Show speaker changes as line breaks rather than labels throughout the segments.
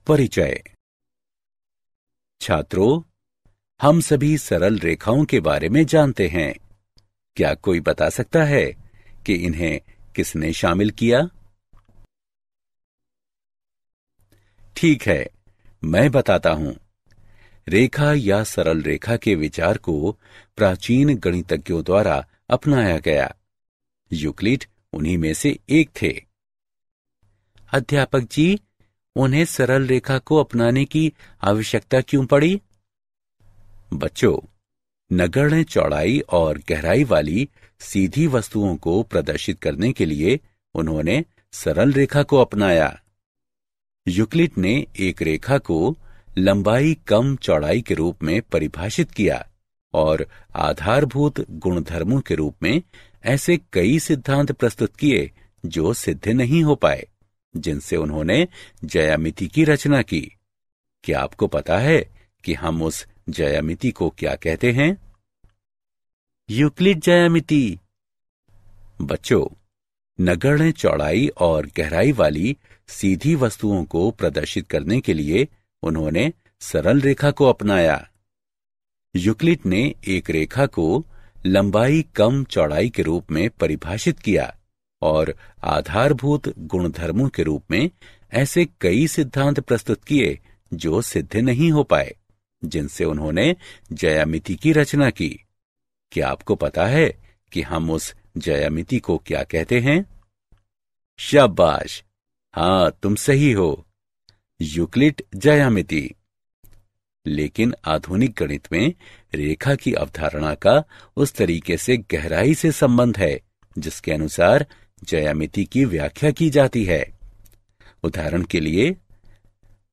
परिचय। छात्रों, हम सभी सरल रेखाओं के बारे में जानते हैं। क्या कोई बता सकता है कि इन्हें किसने शामिल किया? ठीक है, मैं बताता हूं। रेखा या सरल रेखा के विचार को प्राचीन गणितज्ञों द्वारा अपनाया गया। यूक्लिड उन्हीं में से एक थे। अध्यापक जी, उन्हें सरल रेखा को अपनाने की आवश्यकता क्यों पड़ी? बच्चों, नगण्य चौड़ाई और गहराई वाली सीधी वस्तुओं को प्रदर्शित करने के लिए उन्होंने सरल रेखा को अपनाया। यूक्लिड ने एक रेखा को लंबाई कम चौड़ाई के रूप में परिभाषित किया और आधारभूत गुणधर्मों के रूप में ऐसे कई सिद्धांत प्रस्तुत किए जो सिद्ध नहीं हो पाए, जिनसे उन्होंने ज्यामिति की रचना की। क्या आपको पता है कि हम उस ज्यामिति को क्या कहते हैं? यूक्लिड ज्यामिति। बच्चों, नगण्य चौड़ाई और गहराई वाली सीधी वस्तुओं को प्रदर्शित करने के लिए उन्होंने सरल रेखा को अपनाया। यूक्लिड ने एक रेखा को लंबाई कम चौड़ाई के रूप में परिभाषित किया और आधारभूत गुणधर्मों के रूप में ऐसे कई सिद्धांत प्रस्तुत किए जो सिद्ध नहीं हो पाए, जिनसे उन्होंने ज्यामिति की रचना की। क्या आपको पता है कि हम उस ज्यामिति को क्या कहते हैं? शाबाश, हाँ, तुम सही हो। यूक्लिड ज्यामिति। लेकिन आधुनिक गणित में रेखा की अवधारणा का उस तरीके से गहराई से संबंध है जिसके अनुसार ज्यामिति की व्याख्या की जाती है। उदाहरण के लिए,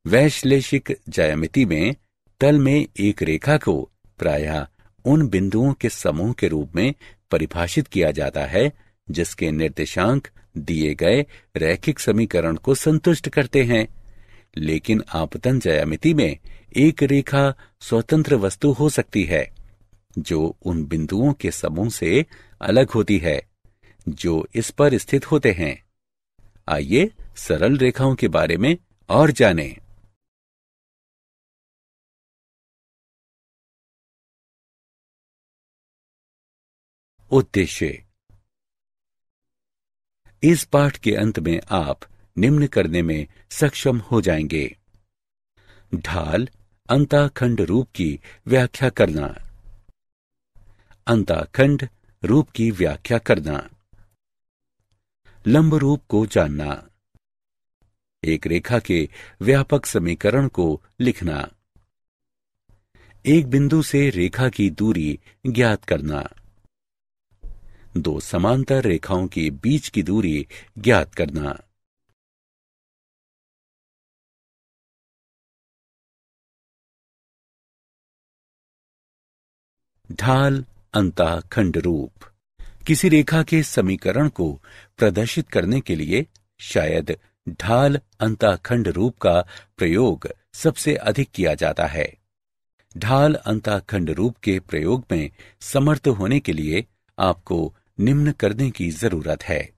वैश्लेषिक ज्यामिति में तल में एक रेखा को प्रायः उन बिंदुओं के समूह के रूप में परिभाषित किया जाता है जिसके निर्देशांक दिए गए रैखिक समीकरण को संतुष्ट करते हैं। लेकिन आपतन ज्यामिति में एक रेखा स्वतंत्र वस्तु हो सकती है जो उन बिंदुओं के समूह से अलग होती है जो इस पर स्थित होते हैं। आइए सरल रेखाओं के बारे में और जानें। उद्देश्य। इस पाठ के अंत में आप निम्न करने में सक्षम हो जाएंगे। ढाल अंताखंड रूप की व्याख्या करना। अंताखंड रूप की व्याख्या करना। लंब रूप को जानना। एक रेखा के व्यापक समीकरण को लिखना। एक बिंदु से रेखा की दूरी ज्ञात करना। दो समांतर रेखाओं के बीच की दूरी ज्ञात करना। ढाल अंताखंड रूप। किसी रेखा के समीकरण को प्रदर्शित करने के लिए शायद ढाल अंताखंड रूप का प्रयोग सबसे अधिक किया जाता है। ढाल अंताखंड रूप के प्रयोग में समर्थ होने के लिए आपको निम्न करने की जरूरत है।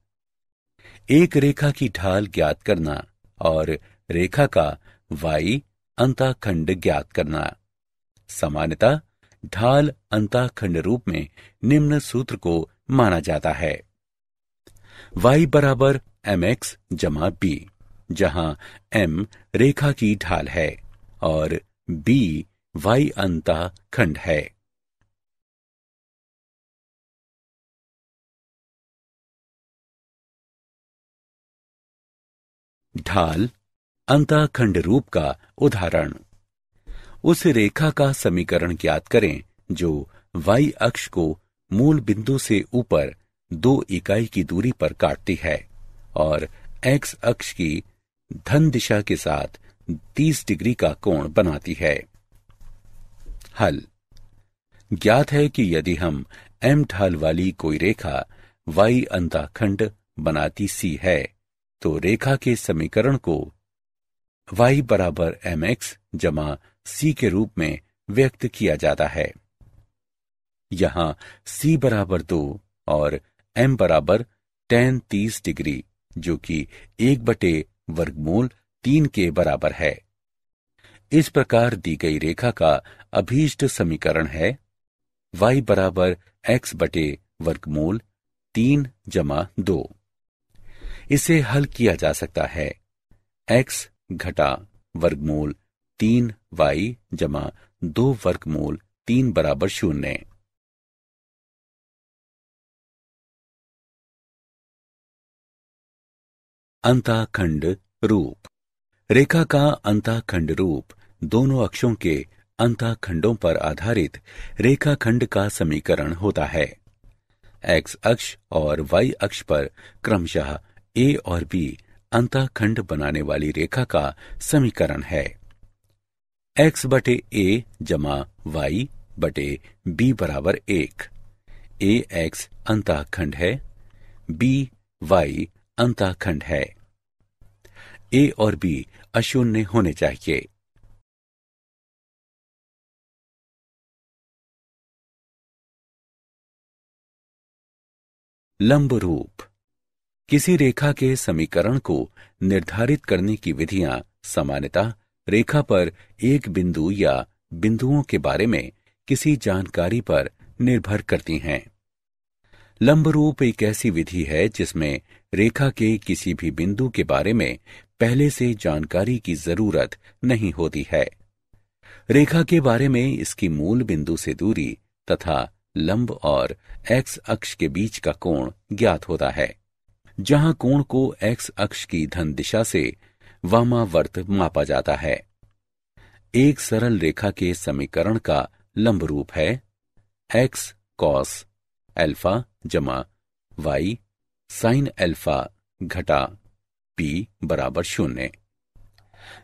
एक रेखा की ढाल ज्ञात करना और रेखा का y अंताखंड ज्ञात करना। सामान्यतः ढाल अंताखंड रूप में निम्न सूत्र को माना जाता है। y बराबर mx जमा b, जहां m रेखा की ढाल है और b y अंताखंड है। ढाल अंताखंड रूप का उदाहरण। उस रेखा का समीकरण ज्ञात करें जो y अक्ष को मूल बिंदु से ऊपर 2 इकाई की दूरी पर काटती है और x अक्ष की धन दिशा के साथ 30 डिग्री का कोण बनाती है। हल। ज्ञात है कि यदि हम m ढाल वाली कोई रेखा y अंताखंड बनाती सी है तो रेखा के समीकरण को y बराबर mx जमा c के रूप में व्यक्त किया जाता है। यहां c बराबर 2 और m बराबर tan 30 डिग्री, जो कि 1/वर्गमूल 3 के बराबर है, इस प्रकार दी गई रेखा का अभीष्ट समीकरण है y बराबर x बटे वर्गमूल 3 जमा 2। इसे हल किया जा सकता है x घटा वर्गमूल 3y जमा 2 वर्गमूल 3 बराबर 0। अंतःखंड रूप। रेखा का अंतःखंड रूप दोनों अक्षों के अंतःखंडों पर आधारित रेखाखंड का समीकरण होता है। x अक्ष और y अक्ष पर क्रमशः a और b अंतःखंड बनाने वाली रेखा का समीकरण है। x बटे a जमा y बटे b बराबर 1। a x अंतःखंड है, b y अंतःखंड है। a और b अशून्य होने चाहिए। लंब रूप। किसी रेखा के समीकरण को निर्धारित करने की विधियां सामान्यतः रेखा पर एक बिंदु या बिंदुओं के बारे में किसी जानकारी पर निर्भर करती हैं। लंब रूप एक ऐसी विधि है जिसमें रेखा के किसी भी बिंदु के बारे में पहले से जानकारी की जरूरत नहीं होती है। रेखा के बारे में इसकी मूल बिंदु से दूरी तथा लंब और x अक्ष के बीच का कोण ज्ञात होता है, जहां कोण को x अक्ष की धन दिशा से वामावर्त मापा जाता है। एक सरल रेखा के समीकरण का लंब रूप है x cos अल्फा जमा y sin अल्फा घटा p बराबर 0,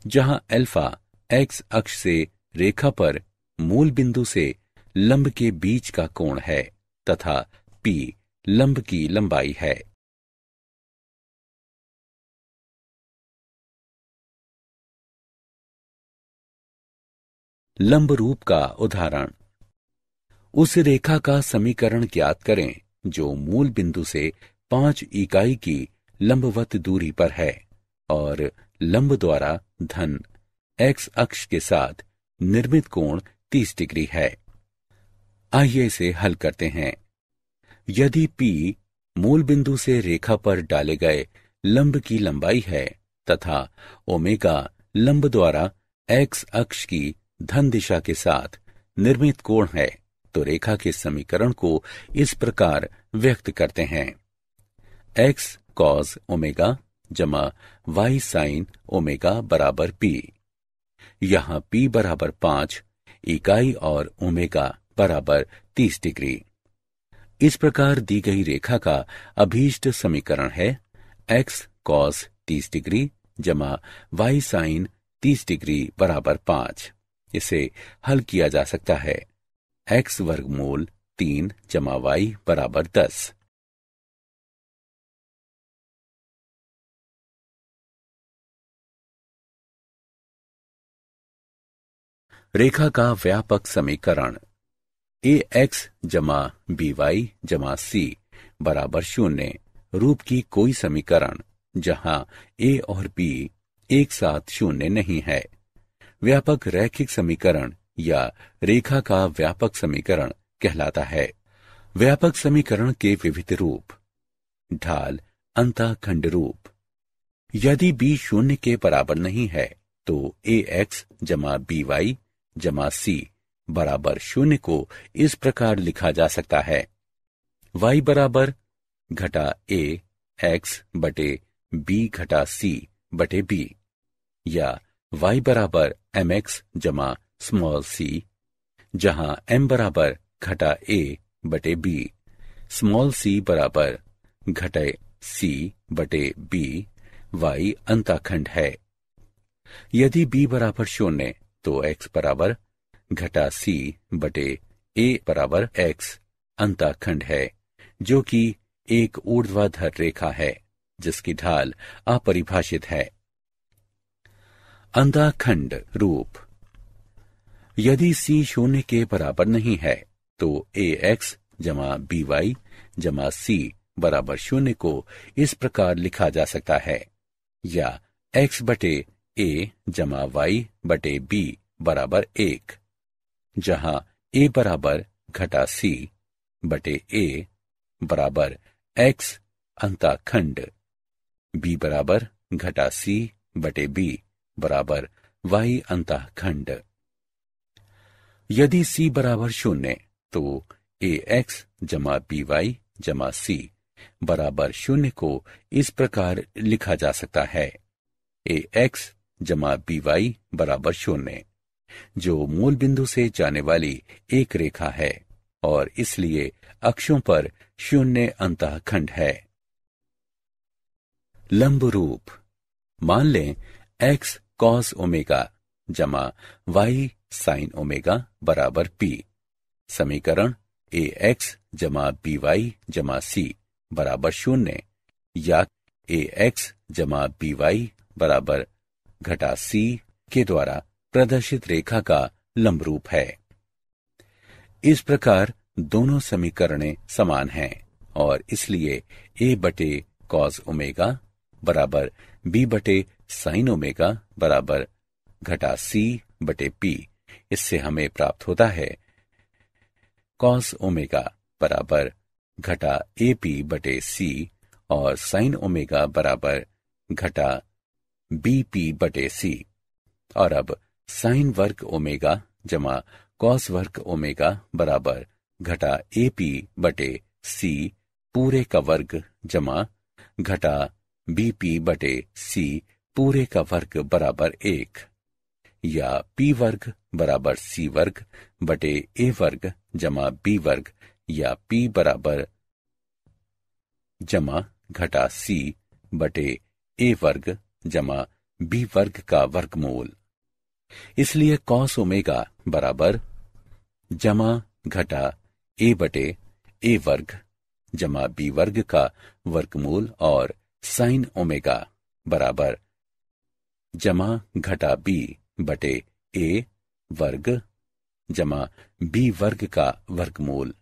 जहां अल्फा x अक्ष से रेखा पर मूल बिंदु से लंब के बीच का कोण है तथा p लंब की लंबाई है। लंब रूप का उदाहरण। उस रेखा का समीकरण ज्ञात करें जो मूल बिंदु से 5 इकाई की लंबवत दूरी पर है और लंब द्वारा धन x अक्ष के साथ निर्मित कोण 30 डिग्री है। आइए इसे हल करते हैं। यदि p मूल बिंदु से रेखा पर डाले गए लंब की लंबाई है तथा ओमेगा लंब द्वारा x अक्ष की धन दिशा के साथ निर्मित कोण है, तो रेखा के समीकरण को इस प्रकार व्यक्त करते हैं x cos ओमेगा जमा y sin ओमेगा बराबर p। यहां p बराबर 5 इकाई और ओमेगा बराबर 30 डिग्री। इस प्रकार दी गई रेखा का अभीष्ट समीकरण है x cos 30 डिग्री जमा y sin 30 डिग्री बराबर 5। इसे हल किया जा सकता है x वर्गमूल 3 जमा y बराबर 10। रेखा का व्यापक समीकरण ax जमा by जमा c बराबर 0 रूप की कोई समीकरण जहां a और b एक साथ 0 नहीं है व्यापक रैखिक समीकरण या रेखा का व्यापक समीकरण कहलाता है। व्यापक समीकरण के विविध रूप। ढाल अंतःखंड रूप। यदि b 0 के बराबर नहीं है तो ax जमा by जमा c बराबर 0 को इस प्रकार लिखा जा सकता है y बराबर घटा a x बटे b घटा c बटे b, या y बराबर mx जमा स्मॉल c, जहां m बराबर घटा a बटे b, स्मॉल c बराबर घटे c बटे b, y अंतःखंड है। यदि b बराबर 0 तो x बराबर घटा c बटे a बराबर x अंतःखंड है, जो कि एक ऊर्ध्वाधर रेखा है जिसकी ढाल अपरिभाषित है। अंतःखंड रूप। यदि c 0 के बराबर नहीं है तो ax जमा by जमा c बराबर 0 को इस प्रकार लिखा जा सकता है, या x बटे a जमा y बटे b बराबर 1, जहां a बराबर घटा c बटे a बराबर x अंताखंड, b बराबर घटा c बटे b बराबर y अंताखंड। यदि c बराबर 0 तो ax जमा by जमा c बराबर 0 को इस प्रकार लिखा जा सकता है, ax जमा by बराबर 0, जो मूल बिंदु से जाने वाली एक रेखा है और इसलिए अक्षों पर 0 अंतःखंड है। लंब रूप। मान लें x cos ओमेगा जमा y sin ओमेगा बराबर p। समीकरण ax जमा by जमा c बराबर 0 या ax जमा by बराबर घटा c के द्वारा प्रदर्शित रेखा का लंब रूप है। इस प्रकार दोनों समीकरणें समान हैं और इसलिए a बटे cos ओमेगा बराबर b बटे sin ओमेगा बराबर घटा c बटे p। इससे हमें प्राप्त होता है cos ओमेगा बराबर घटा ap बटे c और sin ओमेगा बराबर घटा bp बटे c। और अब sin वर्ग ओमेगा जमा cos वर्ग ओमेगा बराबर घटा ap बटे c पूरे का वर्ग जमा घटा bp बटे c पूरे का वर्ग बराबर 1, या p वर्ग बराबर c वर्ग बटे a वर्ग जमा b वर्ग, या p बराबर जमा घटा c बटे a वर्ग जमा b वर्ग का वर्गमूल। इसलिए cos ओमेगा बराबर जमा घटा a बटे a वर्ग जमा b वर्ग का वर्गमूल और sin ओमेगा बराबर जमा घटा b बटे a वर्ग जमा b वर्ग का वर्गमूल।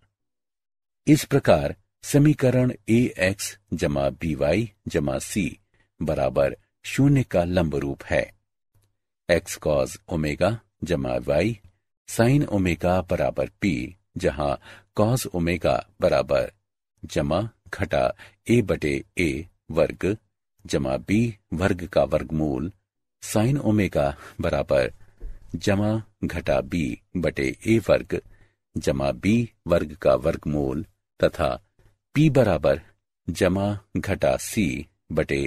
इस प्रकार समीकरण ax जमा by जमा c बराबर 0 का लंब रूप है। x cos ओमेगा जमा y sin ओमेगा बराबर p, जहां cos ओमेगा बराबर जमा घटा a बटे a वर्ग जमा b वर्ग का वर्गमूल, sin ओमेगा बराबर जमा घटा b बटे a वर्ग जमा b वर्ग का वर्गमूल तथा p बराबर जमा घटा c बटे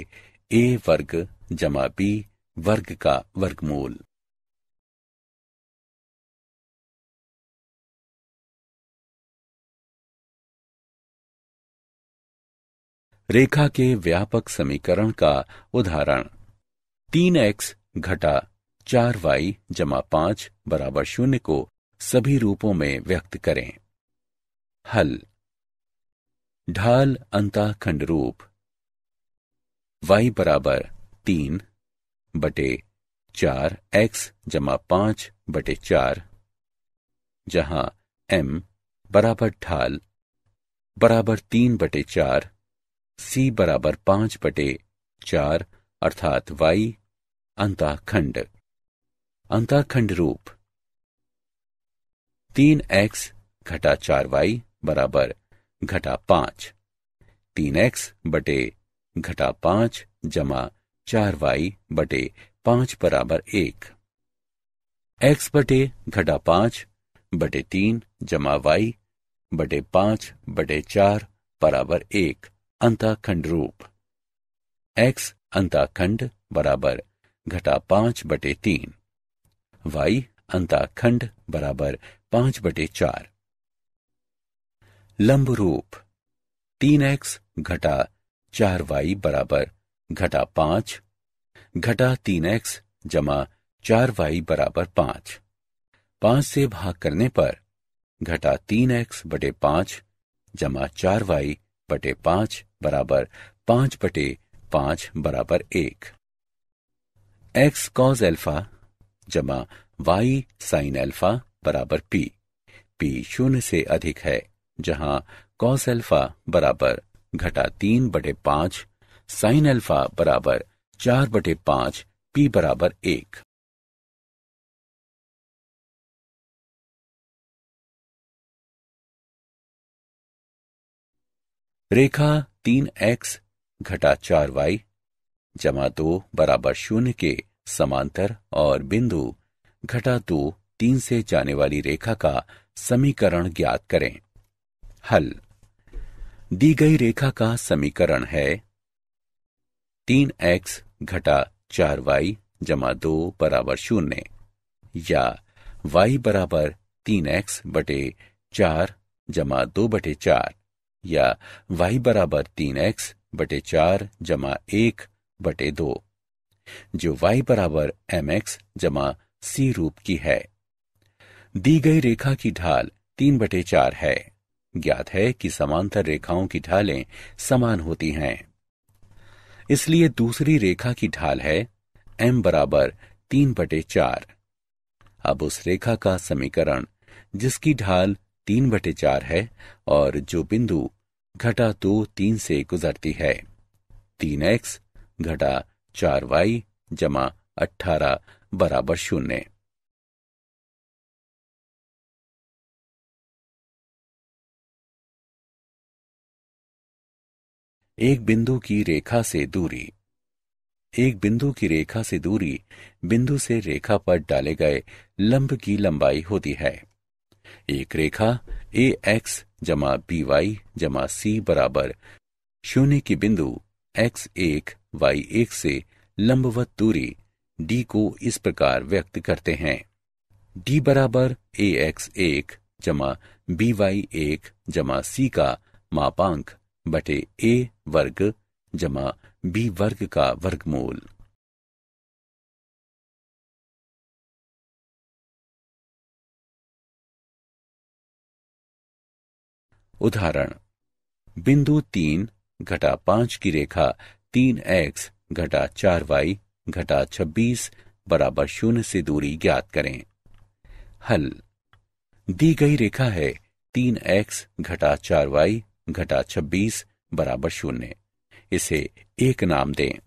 a वर्ग जमा b वर्ग का वर्गमूल। रेखा के व्यापक समीकरण का उदाहरण 3x घटा 4y जमा 5 बराबर 0 को सभी रूपों में व्यक्त करें। हल। ढाल अंतःखंड रूप y बराबर 3 बटे 4x जमा 5 बटे 4, जहां m बराबर ढाल बराबर 3 बटे 4, c बराबर 5 बटे 4 अर्थात y अंतःखंड। अंतःखंड रूप 3x घटा 4y बराबर घटा 5, 3x बटे घटा 5 जमा 4y बटे 5 बराबर 1, x बटे घटा 5 बटे 3 जमा y बटे 5 बटे 4 बराबर 1 अंतःखंड रूप। x अंतःखंड बराबर घटा 5 बटे 3, y अंतःखंड बराबर 5 बटे 4। लंब रूप 3x घटा 4y बराबर घटा 5 घटा 3x जमा 4y बराबर 5, 5 से भाग करने पर घटा 3x बटे 5 जमा 4y बटे 5 बराबर 5 बटे 5 बराबर 1। x cos अल्फा जमा y sin अल्फा बराबर p, p 0 से अधिक है, जहां cos अल्फा बराबर घटा 3 बटे 5 sin अल्फा बराबर 4 बटे 5 P बराबर 1। रेखा 3x घटा 4y जमा 2 बराबर 0 के समांतर और बिंदु घटा 2 3 से जाने वाली रेखा का समीकरण ज्ञात करें। हल। दी गई रेखा का समीकरण है 3x घटा 4y जमा 2 बराबर 0 या y बराबर 3x बटे 4 जमा 2 बटे 4 या y बराबर 3x बटे 4 जमा 1 बटे 2, जो y बराबर mx जमा c रूप की है। दी गई रेखा की ढाल 3 बटे 4 है। ज्ञात है कि समांतर रेखाओं की ढालें समान होती हैं, इसलिए दूसरी रेखा की ढाल है m बराबर 3 बटे 4। अब उस रेखा का समीकरण जिसकी ढाल 3 बटे 4 है और जो बिंदु घटा 2 3 से गुजरती है, 3x घटा 4y जमा 18 बराबर 0। एक बिंदु की रेखा से दूरी। एक बिंदु की रेखा से दूरी बिंदु से रेखा पर डाले गए लंब की लंबाई होती है। एक रेखा ax जमा by जमा c बराबर 0 की बिंदु x1 y1 से लंबवत दूरी d को इस प्रकार व्यक्त करते हैं। d बराबर ax1 जमा by1 जमा c का मापांक बटे a वर्ग जमा b वर्ग का वर्गमूल। उदाहरण, बिंदु 3 घटा 5 की रेखा 3x घटा 4y घटा 26 बराबर 0 से दूरी ज्ञात करें। हल। दी गई रेखा है 3x घटा 4y घटा 26 बराबर 0। इसे 1 नाम दें।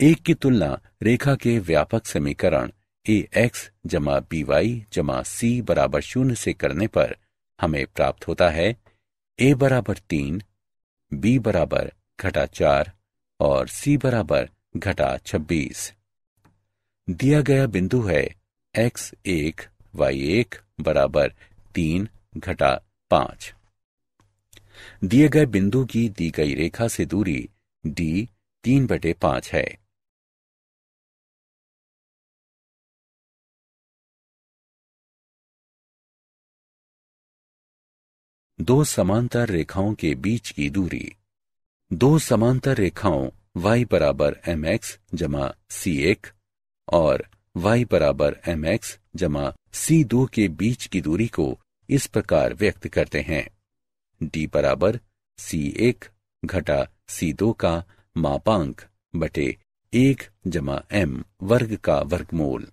1 की तुलना रेखा के व्यापक समीकरण ax जमा by जमा c बराबर 0 से करने पर हमें प्राप्त होता है a बराबर 3, b बराबर घटा 4 और c बराबर घटा 26। दिया गया बिंदु है x1 y1 बराबर 3 घटा 5। दिए गए बिंदु की दी गई रेखा से दूरी d 3 बटे 5 है। दो समांतर रेखाओं के बीच की दूरी। दो समांतर रेखाओं y बराबर mx जमा c1 और y बराबर mx जमा c2 के बीच की दूरी को इस प्रकार व्यक्त करते हैं। d बराबर c1 घटा c2 का मापांक बटे 1 जमा m वर्ग का वर्गमूल।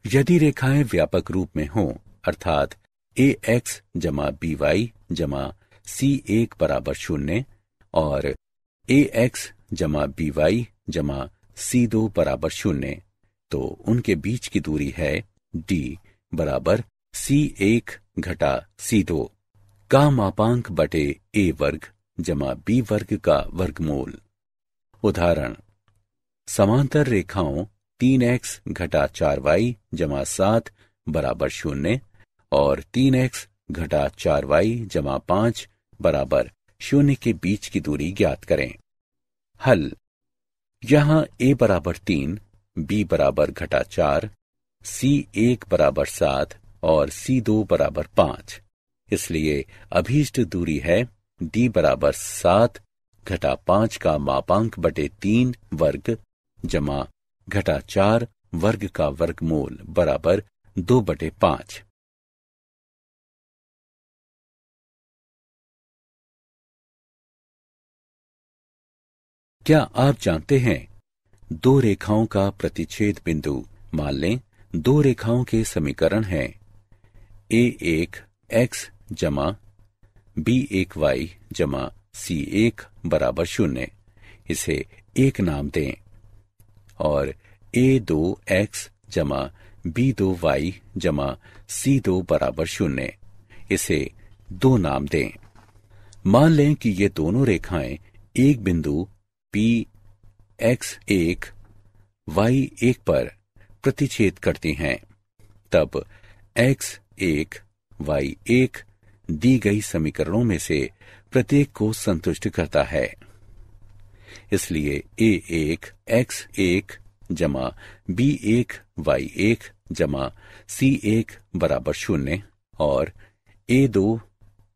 यदि रेखाएं व्यापक रूप में हों, अर्थात ax जमा by जमा c1 बराबर 0 और ax जमा by जमा c2 बराबर 0, तो उनके बीच की दूरी है d बराबर c1 घटा c2 का मापांक बटे a वर्ग जमा b वर्ग का वर्गमूल। उदाहरण, समांतर रेखाओं 3x घटा 4y जमा 7 बराबर 0 और 3x घटा 4y जमा 5 बराबर 0 के बीच की दूरी ज्ञात करें। हल। यहां a बराबर 3, b बराबर घटा 4, c1 बराबर 7 और c2 बराबर 5, इसलिए अभीष्ट दूरी है d बराबर 7 घटा 5 का मापांक बटे 3 वर्ग जमा घटा 4 वर्ग का वर्गमूल बराबर 2 बटे 5। क्या आप जानते हैं, दो रेखाओं का प्रतिच्छेद बिंदु, मान लें दो रेखाओं के समीकरण हैं a1 x जमा b1 y जमा c1 बराबर 0। इसे 1 नाम दें। और a2x जमा b2y जमा c2 बराबर 0। इसे 2 नाम दें। मान लें कि ये दोनों रेखाएं एक बिंदु P x1 y1 पर प्रतिच्छेद करती हैं। तब x1 y1 दी गई समीकरणों में से प्रत्येक को संतुष्ट करता है। इसलिए a1 x1 जमा b1 y1 जमा c1 बराबर 0 और a2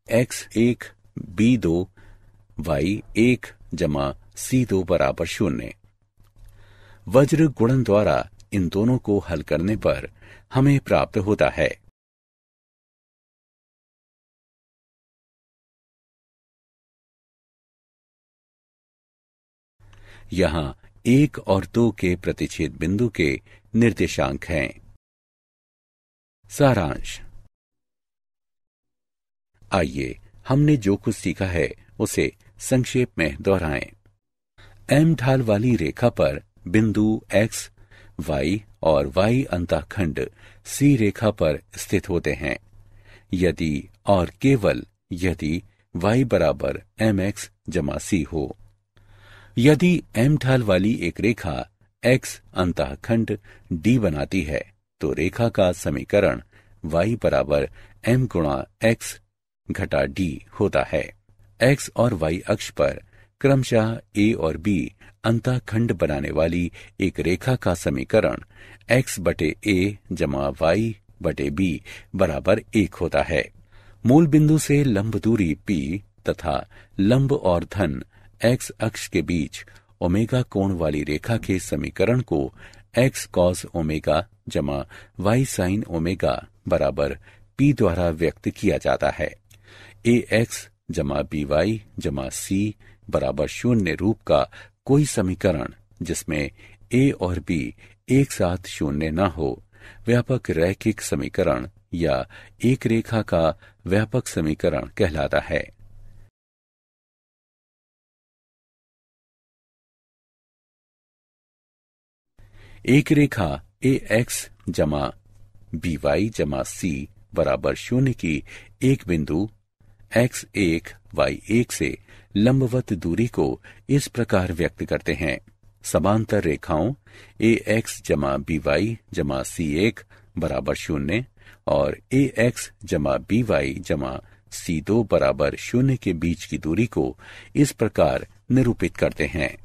x1 b2 y1 जमा c2 बराबर 0। वज्र गुणन द्वारा इन दोनों को हल करने पर हमें प्राप्त होता है। यहां 1 और 2 के प्रतिच्छेद बिंदु के निर्देशांक हैं। सारांश। आइए हमने जो कुछ सीखा है उसे संक्षेप में दोहराएं। M ढाल वाली रेखा पर बिंदु x, y और y अंतःखंड C रेखा पर स्थित होते हैं। यदि और केवल यदि y बराबर mx जमा c हो। यदि M ढाल वाली एक रेखा x अंतःखंड D बनाती है तो रेखा का समीकरण y बराबर m गुणा x घटा d होता है। x और y अक्ष पर क्रमशः a और b अंतःखंड बनाने वाली एक रेखा का समीकरण x बटे a जमा y बटे b बराबर 1 होता है। मूल बिंदु से लंब दूरी p तथा लंब और धन x अक्ष के बीच ओमेगा कोण वाली रेखा के समीकरण को x cos ओमेगा जमा y sin ओमेगा बराबर p द्वारा व्यक्त किया जाता है। ax जमा by जमा c बराबर 0 रूप का कोई समीकरण जिसमें a और b एक साथ 0 न हो व्यापक रैखिक समीकरण या एक रेखा का व्यापक समीकरण कहलाता है। एक रेखा ax जमा by जमा c बराबर 0 की एक बिंदु x1 y1 से लंबवत दूरी को इस प्रकार व्यक्त करते हैं। समांतर रेखाओं ax जमा by जमा c1 बराबर 0 और ax जमा by जमा c2 बराबर 0 के बीच की दूरी को इस प्रकार निरूपित करते हैं।